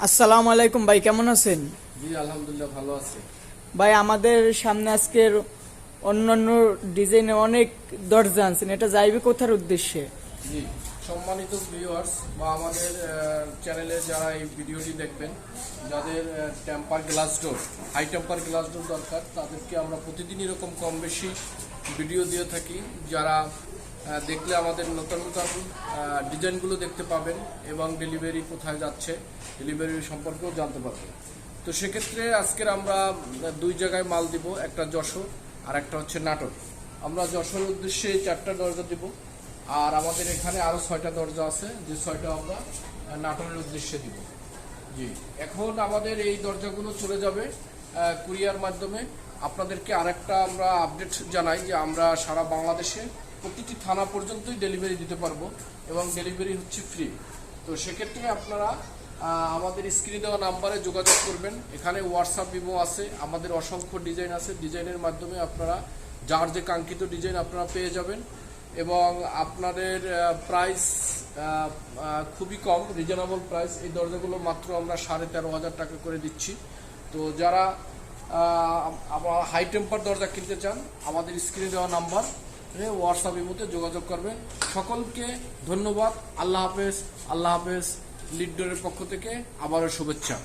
আসসালামু আলাইকুম ভাই, কেমন আছেন? জি আলহামদুলিল্লাহ ভালো আছি। ভাই, আমাদের সামনে আজকের অন্যান্য ডিজাইনে অনেক দরজা আনছেন, এটা যাইবে কোথার উদ্দেশ্যে? জি সম্মানিত ভিউয়ার্স বা আমাদের চ্যানেলে যারা এই ভিডিওটি দেখবেন, যাদের temper glass door, high temper glass door দরকার, তাদেরকে আমরা প্রতিদিন এরকম কম বেশি ভিডিও দিয়ে থাকি। যারা দেখলে আমাদের নতুন নতুন ডিজাইনগুলো দেখতে পাবেন এবং ডেলিভারি কোথায় যাচ্ছে ডেলিভারি সম্পর্কেও জানতে পারবেন। তো সেক্ষেত্রে আজকের আমরা দুই জায়গায় মাল দিব, একটা যশোর আর একটা হচ্ছে নাটোর। আমরা যশোরের উদ্দেশ্যে 4টা দরজা দিব, আর আমাদের এখানে আরও 6টা দরজা আছে, যে 6টা আমরা নাটোরের উদ্দেশ্যে দিব। জি, এখন আমাদের এই দরজাগুলো চলে যাবে কুরিয়ার মাধ্যমে। আপনাদেরকে আরেকটা আমরা আপডেট জানাই যে আমরা সারা বাংলাদেশে প্রতিটি থানা পর্যন্তই ডেলিভারি দিতে পারবো এবং ডেলিভারি হচ্ছে ফ্রি। তো সেক্ষেত্রে আপনারা আমাদের স্ক্রিনে দেওয়া নাম্বারে যোগাযোগ করবেন। এখানে হোয়াটসঅ্যাপ ইমো আছে, আমাদের অসংখ্য ডিজাইন আছে। ডিজাইনের মাধ্যমে আপনারা যার যে কাঙ্ক্ষিত ডিজাইন আপনারা পেয়ে যাবেন এবং আপনাদের প্রাইস খুবই কম, রিজনেবল প্রাইস। এই দরজাগুলো মাত্র আমরা 13,500 টাকা করে দিচ্ছি। তো যারা আবার হাই টেম্পার দরজা কিনতে চান, আমাদের স্ক্রিনে দেওয়া নাম্বার হোয়াটসঅ্যাপ ইমোতে যোগাযোগ করবেন। সকলকে ধন্যবাদ। আল্লাহ হাফেজ। আল্লাহ হাফেজ। লিড ডোরের পক্ষ থেকে আবারও শুভেচ্ছা।